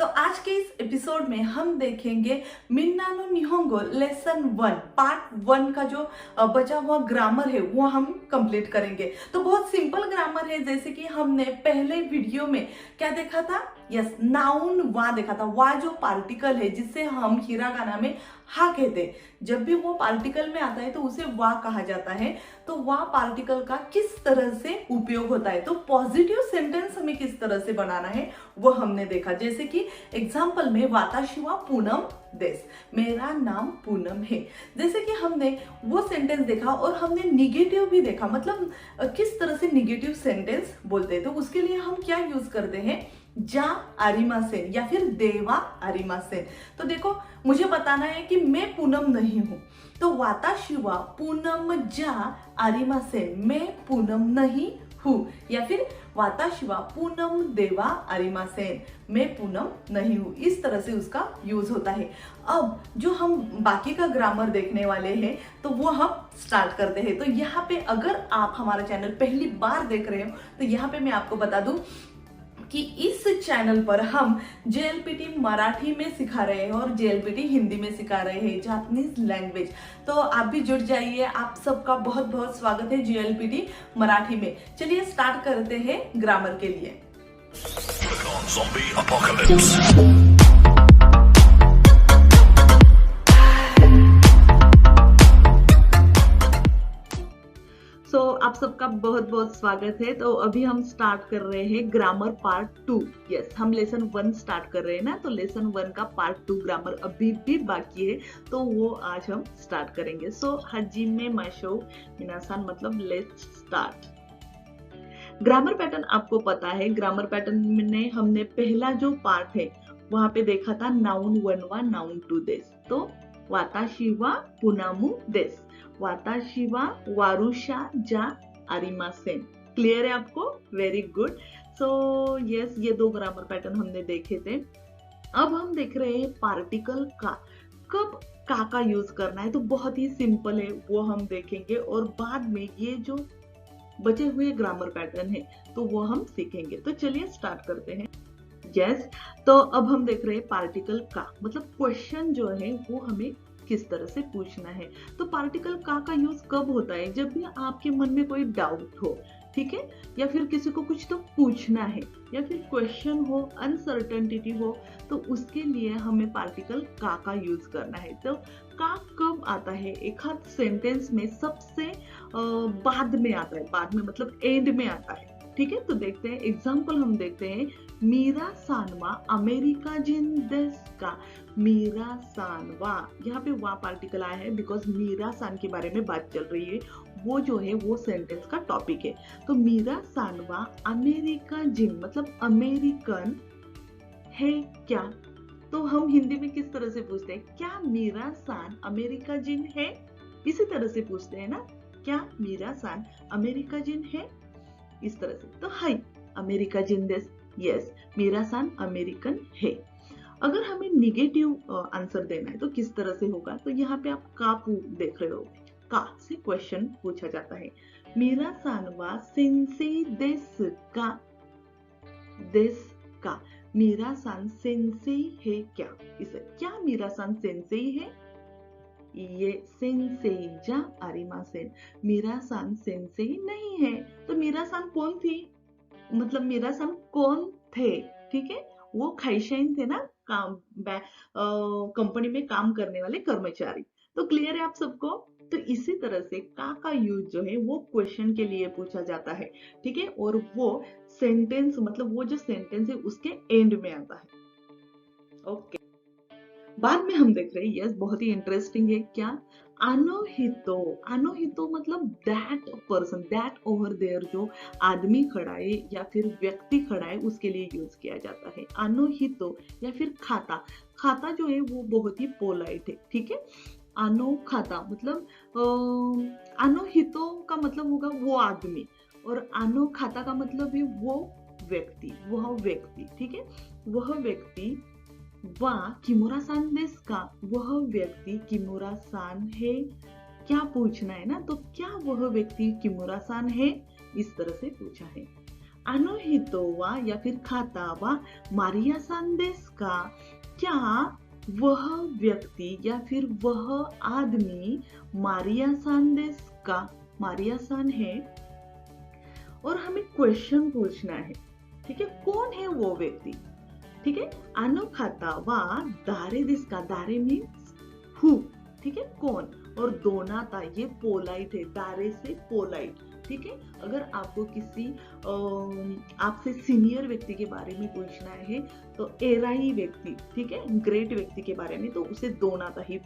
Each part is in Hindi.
तो आज के इस एपिसोड में हम देखेंगे मिन्ना नो निहोंगो लेसन 1 पार्ट 1 का जो बचा हुआ ग्रामर है वो हम कंप्लीट करेंगे। तो बहुत सिंपल ग्रामर है, जैसे कि हमने पहले वीडियो में क्या देखा था, यस नाउन वा देखा था। वा जो पार्टिकल है जिससे हम हिरागाना में हा कहते हैं, जब भी वो पार्टिकल में आता है तो उसे वा कहा जाता है। तो वा पार्टिकल का किस तरह से उपयोग होता है, तो पॉजिटिव सेंटेंस हमें किस तरह से बनाना है वो हमने देखा। जैसे कि एग्जाम्पल में वाताशी वा पूनम देस, मेरा नाम पूनम है। जैसे कि हमने वो सेंटेंस देखा और हमने निगेटिव भी देखा, मतलब किस तरह से निगेटिव सेंटेंस बोलते हैं। तो उसके लिए हम क्या यूज करते हैं, जा आरिमासेन या फिर देवा आरिमासेन। तो देखो मुझे बताना है कि मैं पूनम नहीं हूं, तो वाताशी वा पूनम जा आरिमासेन, मैं पूनम नहीं हूं। या फिर वाताशी वा पूनम देवा आरिमासेन, मैं पूनम नहीं हूं। इस तरह से उसका यूज होता है। अब जो हम बाकी का ग्रामर देखने वाले हैं तो वो हम स्टार्ट करते हैं। तो यहाँ पे अगर आप हमारा चैनल पहली बार देख रहे हो तो यहाँ पे मैं आपको बता दूं कि इस चैनल पर हम JLPT मराठी में सिखा रहे हैं और JLPT हिंदी में सिखा रहे हैं, जापानीज लैंग्वेज। तो आप भी जुड़ जाइए। आप सबका बहुत बहुत स्वागत है JLPT मराठी में। चलिए स्टार्ट करते हैं ग्रामर के लिए। आप सबका बहुत बहुत स्वागत है। तो अभी हम स्टार्ट कर रहे हैं ग्रामर पार्ट 2। यस, हम लेसन 1 स्टार्ट कर रहे हैं ना, तो लेसन 1 का पार्ट 2 ग्रामर अभी भी बाकी है, तो वो आज हम स्टार्ट करेंगे। सो हाजिमे माशो मिनासान मतलब लेट्स स्टार्ट। ग्रामर पैटर्न आपको पता है। ग्रामर पैटर्न में हमने पहला जो पार्ट है वहां पे देखा था नाउन 1 वा नाउन 2 देस। तो वाताशी वा पुनामु देस, वाताशी वा वारुशा जा आरिमासेन। क्लियर है आपको? Very good. सो यस, ये दो ग्रामर पैटर्न हमने देखे थे। अब हम देख रहे हैं पार्टिकल का, कब का यूज करना है। तो बहुत ही सिंपल है, वो हम देखेंगे और बाद में ये जो बचे हुए ग्रामर पैटर्न है तो वो हम सीखेंगे। तो चलिए स्टार्ट करते हैं। यस, तो अब हम देख रहे हैं पार्टिकल का, मतलब क्वेश्चन जो है वो हमें किस तरह से पूछना है। तो पार्टिकल का यूज कब होता है, जब भी आपके मन में कोई डाउट हो, ठीक है, या फिर किसी को कुछ तो पूछना है, या फिर क्वेश्चन हो, अनसर्टेनिटी हो, तो उसके लिए हमें पार्टिकल का यूज करना है। तो का कब आता है, एक हाथ सेंटेंस में सबसे बाद में आता है, बाद में मतलब एंड में आता है। ठीक है, तो देखते हैं एग्जाम्पल। हम देखते हैं मीरा सानवा अमेरिका जिन देश का। मीरा सानवा, यहाँ पे वा पार्टिकल आया है बिकॉज मीरा सान के बारे में बात चल रही है, वो जो है वो सेंटेंस का टॉपिक है। तो मीरा सानवा अमेरिका जिन मतलब अमेरिकन है क्या। तो हम हिंदी में किस तरह से पूछते हैं, क्या मीरा सान अमेरिका जिन है, इसी तरह से पूछते हैं ना, क्या मीरा सान अमेरिका जिन है, इस तरह से। तो हाई अमेरिका जिन देश, यस मीरा सान अमेरिकन है। अगर हमें निगेटिव आंसर देना है तो किस तरह से होगा, तो यहाँ पे आप का देख रहे हो, का से क्वेश्चन पूछा जाता है। मीरा सानवा सेंसेई देश का, देश का, मीरा सान सेंसेई है क्या, इसे क्या मीरा सान सेंसेई है, ये सेंसेई जा आरिमासेन, मीरा सान सेंसेई नहीं है। तो मीरा सान कौन थी, मतलब मीरा सान कौन थे, ठीक है, वो खाइशाइन थे ना, काम कंपनी में काम करने वाले कर्मचारी। तो क्लियर है आप सबको? तो इसी तरह से का यूज जो है वो क्वेश्चन के लिए पूछा जाता है, ठीक है, और वो सेंटेंस मतलब वो जो सेंटेंस है उसके एंड में आता है। ओके, बाद में हम देख रहे हैं, यस बहुत ही इंटरेस्टिंग है, क्या अनोहितो। अनोहितो मतलब that person, that over there, जो आदमी खड़ा है या फिर व्यक्ति खड़ा है उसके लिए यूज किया जाता है अनोहितो। या फिर खाता, खाता जो है वो बहुत ही पोलाइट है, ठीक है। अनो खाता मतलब अनोहितो का मतलब होगा वो आदमी, और अनो खाता का मतलब है वो व्यक्ति, वह व्यक्ति, ठीक है, वह व्यक्ति वा किमोरा सान देस का, वह व्यक्ति किमोरा सान है क्या पूछना है ना, तो क्या वह व्यक्ति किमोरा सान है, इस तरह से पूछा है। अनोहितो वा या फिर खाता वा मारिया सान देसु का? क्या वह व्यक्ति या फिर वह आदमी मारिया सान देसु का? मारिया सान है और हमें क्वेश्चन पूछना है, ठीक है, कौन है वो व्यक्ति, ठीक है। अनो खाता वा दारे देसु का? दारे मीन्स हु, ठीक है, कौन। और दोनाता ये पोलाइट है, दारे से पोलाइट, ठीक है। अगर आपको किसी आपसे सीनियर व्यक्ति के बारे में पूछना है तो एराई व्यक्ति, ठीक है, ग्रेट व्यक्ति के बारे में, तो उसे दोनाता ही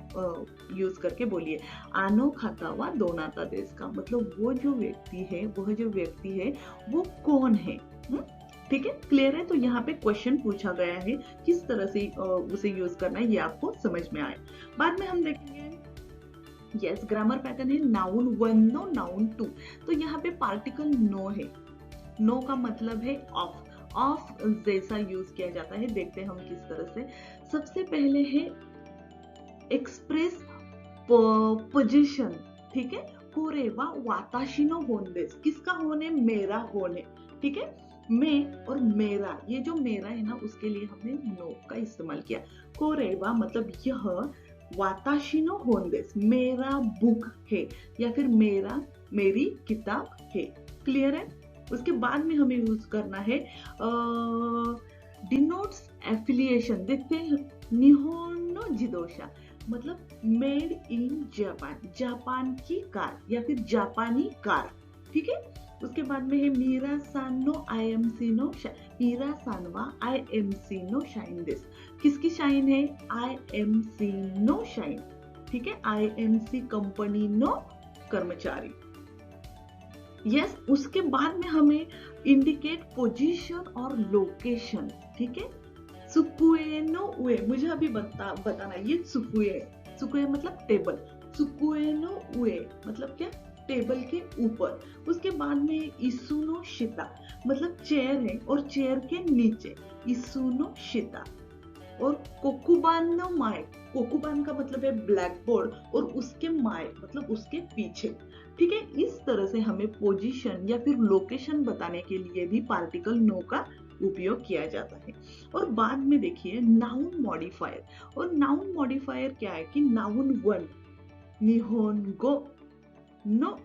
यूज करके बोलिए। आनो खाता वा दोनाता देसु का? मतलब वो जो व्यक्ति है, वो कौन है, ठीक है, क्लियर है। तो यहाँ पे क्वेश्चन पूछा गया है, किस तरह से उसे यूज करना है ये आपको समझ में आए। बाद में हम देखेंगे यस ग्रामर पैटर्न है नाउन 1 नो नाउन 2। तो यहाँ पे पार्टिकल नो है, नो का मतलब है ऑफ, ऑफ जैसा यूज किया जाता है। देखते हैं हम किस तरह से। सबसे पहले है एक्सप्रेस पोजीशन, ठीक है, कोरेवा वाताशी नो होन देसु। किसका होन है? मेरा होन है, ठीक है, मैं और मेरा, ये जो मेरा है ना उसके लिए हमने नो का इस्तेमाल किया। कोरेवा मतलब यह, वाताशी नो होन देसु मेरा बुक है या फिर मेरी किताब है, क्लियर है। उसके बाद में हमें यूज करना है डिनोट्स एफिलिएशन। देखते हैं निहोनो जिदोशा मतलब मेड इन जापान, जापान की कार या फिर जापानी कार, ठीक है। उसके बाद में है मीरा सान नो आईएमसी नो, मीरा सान वा आईएमसी नो शाइन देसु। किसकी शाइन है? आईएमसी नो शाइन, ठीक है, आईएमसी कंपनी नो कर्मचारी। यस उसके बाद में हमें इंडिकेट पोजीशन और लोकेशन, ठीक है। सुकुए नो उए, मुझे अभी बताना ये सुकुए है। सुकुए मतलब टेबल, सुकुए नो उए मतलब क्या? टेबल के ऊपर। उसके बाद में इसुनो शिता मतलब चेयर है और चेयर के नीचे, इसुनो शिता। और कोकुबान नो माए, कोकुबान का मतलब है ब्लैक बोर्ड और उसके माए मतलब उसके पीछे, ठीक है। इस तरह से हमें पोजीशन या फिर लोकेशन बताने के लिए भी पार्टिकल नो का उपयोग किया जाता है। और बाद में देखिए नाउन मॉडिफायर। और नाउन मॉडिफायर क्या है कि नाउन 1 निहोनगो नो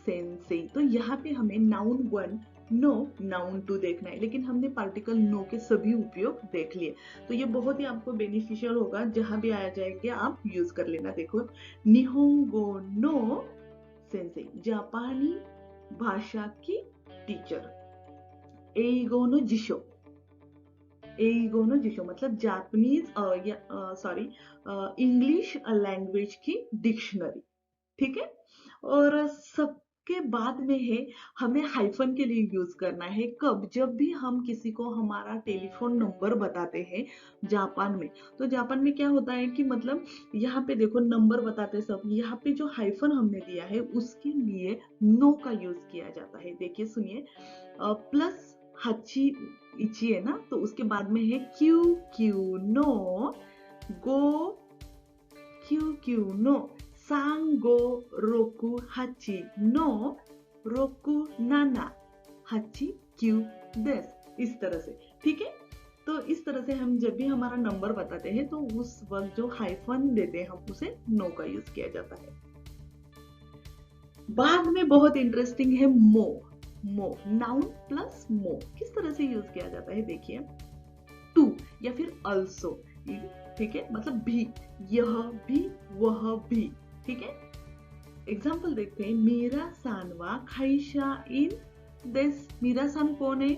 सेंसेई, तो यहाँ पे हमें नाउन 1 नो नाउन 2 देखना है, लेकिन हमने पार्टिकल नो के सभी उपयोग देख लिए। तो ये बहुत ही आपको बेनिफिशियल होगा, जहां भी आया जाएगा आप यूज कर लेना। देखो निहोंगो नो सेंसेई जापानी भाषा की टीचर, एइगो नो जिशो, एइगो नो जिशो मतलब जापानीज सॉरी इंग्लिश लैंग्वेज की डिक्शनरी, ठीक है। और सबके बाद में है हमें हाइफन के लिए यूज करना है। कब? जब भी हम किसी को हमारा टेलीफोन नंबर बताते हैं जापान में, तो जापान में क्या होता है कि मतलब यहाँ पे देखो नंबर बताते सब, यहाँ पे जो हाइफन हमने दिया है उसके लिए नो का यूज किया जाता है। देखिए सुनिए, प्लस हाची इची है ना, तो उसके बाद में है क्यू क्यू नो गो, क्यू क्यू नो सांगो रोकू हाची नो रोकू नाना हाची क्यू देस, इस तरह से, ठीक है। तो इस तरह से हम जब भी हमारा नंबर बताते हैं तो उस वक्त जो हाइफन देते हैं हम उसे नो का यूज किया जाता है। बाद में बहुत इंटरेस्टिंग है मो, मो नाउन प्लस मो किस तरह से यूज किया जाता है? देखिए टू या फिर अल्सो, ठीक है, मतलब भी, यह भी, वह भी, ठीक है। एग्जाम्पल देखते हैं, मीरा सान वा खाइशा इन देस। मीरा सान कौन है?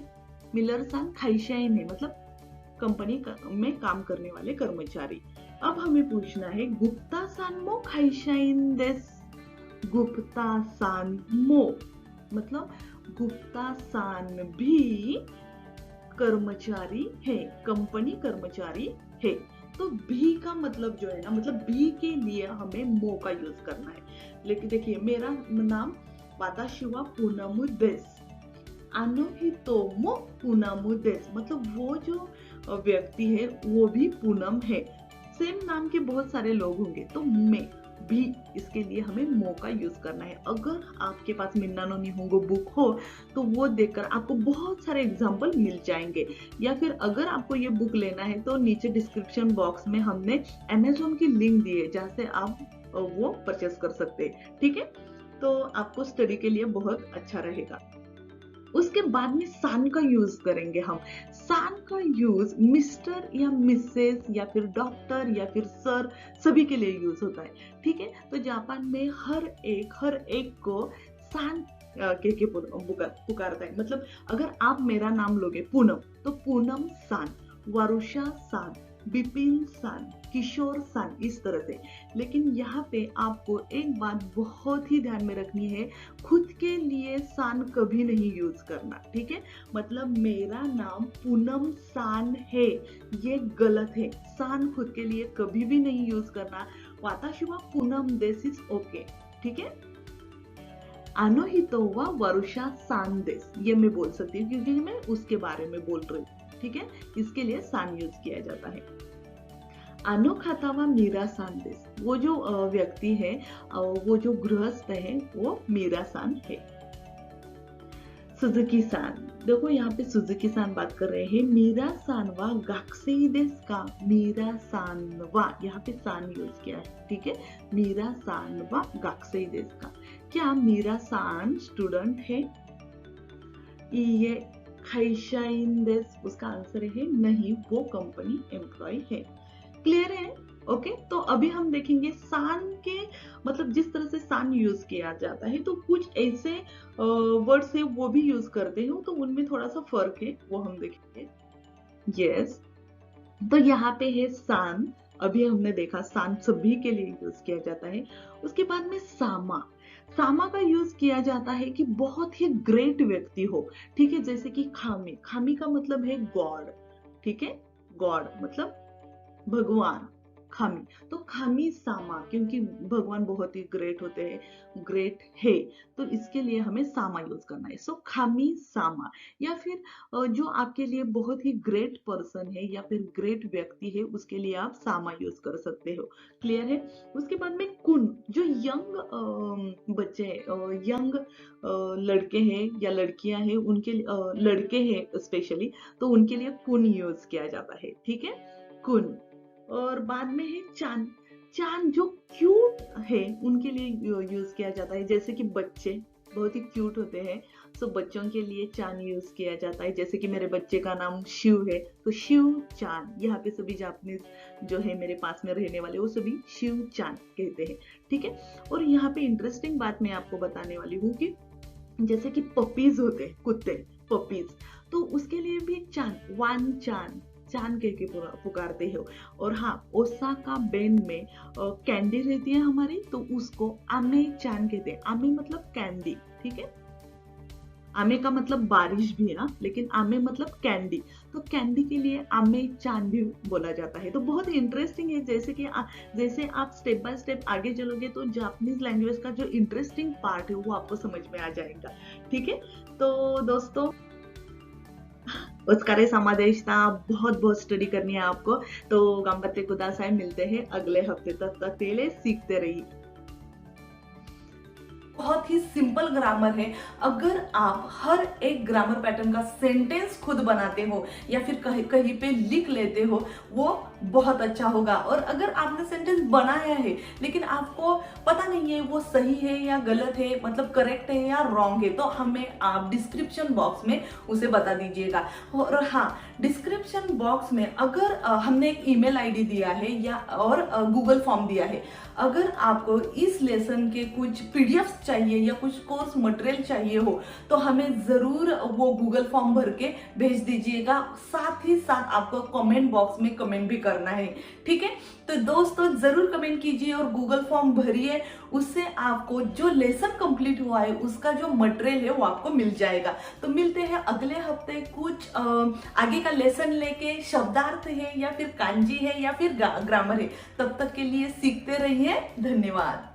मिलर सान खाइशा इन है मतलब कंपनी में काम करने वाले कर्मचारी। अब हमें पूछना है गुप्ता सान मो खाइशा इन देस। गुप्ता सान मो मतलब गुप्ता सान भी कर्मचारी है, कंपनी कर्मचारी है। तो भी का मतलब जो है ना, मतलब भी के लिए हमें मो का यूज करना है। लेकिन देखिए मेरा नाम वाताशी वा पूनमु देसु, अनोहितो पूनमु देसु मतलब वो जो व्यक्ति है वो भी पूनम है। सेम नाम के बहुत सारे लोग होंगे तो मैं भी इसके लिए हमें मो का यूज करना है। अगर आपके पास मिन्ना नो निहोंगो बुक हो तो वो देखकर आपको बहुत सारे एग्जाम्पल मिल जाएंगे, या फिर अगर आपको ये बुक लेना है तो नीचे डिस्क्रिप्शन बॉक्स में हमने अमेजोन की लिंक दी है जहाँ से आप वो परचेस कर सकते हैं। ठीक है, तो आपको स्टडी के लिए बहुत अच्छा रहेगा। उसके बाद में सान का यूज करेंगे हम। सान का यूज मिस्टर या मिसेस या फिर डॉक्टर या फिर सर सभी के लिए यूज होता है। ठीक है, तो जापान में हर एक को सान कह के पुकारता है। मतलब अगर आप मेरा नाम लोगे पूनम तो पूनम सान, वरुषा सान, बिपिन सान, किशोर सान, इस तरह से। लेकिन यहाँ पे आपको एक बात बहुत ही ध्यान में रखनी है, खुद के लिए सान कभी नहीं यूज करना। ठीक है, मतलब मेरा नाम पूनम सान है, ये गलत है। सान खुद के लिए कभी भी नहीं यूज करना। वाताशी वा पूनम देस इज ओके। ठीक है, आनो हितो वा वरुषा सान देस, ये मैं बोल सकती हूँ क्योंकि मैं उसके बारे में बोल रही हूँ। ठीक है, इसके लिए सान यूज किया जाता है। आनो खातावा मीरा सान देस, वो जो व्यक्ति है, वो जो गृहस्थ है, वो मीरा सान है। सुजुकी सान, देखो यहाँ पे सुजुकी सान बात कर रहे हैं। मीरा सान वा गाक्सेई देस का, मीरा सान वा, यहाँ पे सान यूज किया है। ठीक है, मीरा सान वा गाक्सेई देस का, क्या मीरा सान स्टूडेंट है? ये खाइशाइन देस, उसका आंसर है नहीं, वो कंपनी एम्प्लॉय है। क्लियर है? ओके, तो अभी हम देखेंगे सान के मतलब जिस तरह से सान यूज किया जाता है, तो कुछ ऐसे वर्ड्स है वो भी यूज करते हैं, तो उनमें थोड़ा सा फर्क है, वो हम देखेंगे। यस, तो यहाँ पे है सान, अभी हमने देखा सान सभी के लिए यूज किया जाता है। उसके बाद में सामा, सामा का यूज किया जाता है कि बहुत ही ग्रेट व्यक्ति हो। ठीक है, जैसे कि खामी, खामी का मतलब है गॉड। ठीक है, गॉड मतलब भगवान, खामी, तो खामी सामा, क्योंकि भगवान बहुत ही ग्रेट होते हैं, ग्रेट है, तो इसके लिए हमें सामा यूज करना है। सो खामी सामा, या फिर जो आपके लिए बहुत ही ग्रेट पर्सन है या फिर ग्रेट व्यक्ति है, उसके लिए आप सामा यूज कर सकते हो। क्लियर है? उसके बाद में कुन, जो यंग बच्चे, यंग लड़के हैं या लड़कियां हैं, उनके लड़के हैं स्पेशली, तो उनके लिए कुन यूज किया जाता है। ठीक है, कुन। और बाद में है चान, चान जो क्यूट है उनके लिए यूज किया जाता है। जैसे कि बच्चे बहुत ही क्यूट होते हैं, सो बच्चों के लिए चान यूज किया जाता है। जैसे कि मेरे बच्चे का नाम शिव है, तो शिव चान, यहाँ पे सभी जापानीज जो है मेरे पास में रहने वाले, वो सभी शिव चान कहते हैं। ठीक है, और यहाँ पे इंटरेस्टिंग बात मैं आपको बताने वाली हूँ कि जैसे कि पपीज होते हैं, कुत्ते पपीज, तो उसके लिए भी चान, वान चान, चान कह के पुकारते हो। और हाँ, ओसाका बेन में कैंडी रहती है हमारी, तो उसको आमे चान कहते हैं। आमे मतलब कैंडी। ठीक है, आमे का मतलब बारिश भी है ना, लेकिन आमे मतलब कैंडी, तो कैंडी के लिए आमे चान भी बोला जाता है। तो बहुत इंटरेस्टिंग है, जैसे आप स्टेप बाय स्टेप आगे चलोगे तो जापानीज लैंग्वेज का जो इंटरेस्टिंग पार्ट है वो आपको समझ में आ जाएगा। ठीक है, तो दोस्तों ओत्सुकारे सामा देशता, बहुत बहुत स्टडी करनी है आपको, तो गंबाते कुदासाई, मिलते हैं अगले हफ्ते, तक के लिए सीखते रहिए। बहुत ही सिंपल ग्रामर है। अगर आप हर एक ग्रामर पैटर्न का सेंटेंस खुद बनाते हो या फिर कहीं पे लिख लेते हो, वो बहुत अच्छा होगा। और अगर आपने सेंटेंस बनाया है लेकिन आपको पता नहीं है वो सही है या गलत है, मतलब करेक्ट है या रॉन्ग है, तो हमें आप डिस्क्रिप्शन बॉक्स में उसे बता दीजिएगा। और हाँ, डिस्क्रिप्शन बॉक्स में अगर हमने एक ईमेल आईडी दिया है या और गूगल फॉर्म दिया है, अगर आपको इस लेसन के कुछ पीडीएफ चाहिए या कुछ कोर्स मटेरियल चाहिए हो, तो हमें जरूर वो गूगल फॉर्म भर के भेज दीजिएगा। साथ ही साथ आपको कमेंट बॉक्स में कमेंट भी करना है। ठीक है, तो दोस्तों जरूर कमेंट कीजिए और गूगल फॉर्म भरिए, उससे आपको जो लेसन कंप्लीट हुआ है उसका जो मटेरियल है वो आपको मिल जाएगा। तो मिलते हैं अगले हफ्ते कुछ आगे का लेसन लेके, शब्दार्थ है या फिर कांजी है या फिर ग्रामर है। तब तक के लिए सीखते रहिए। धन्यवाद।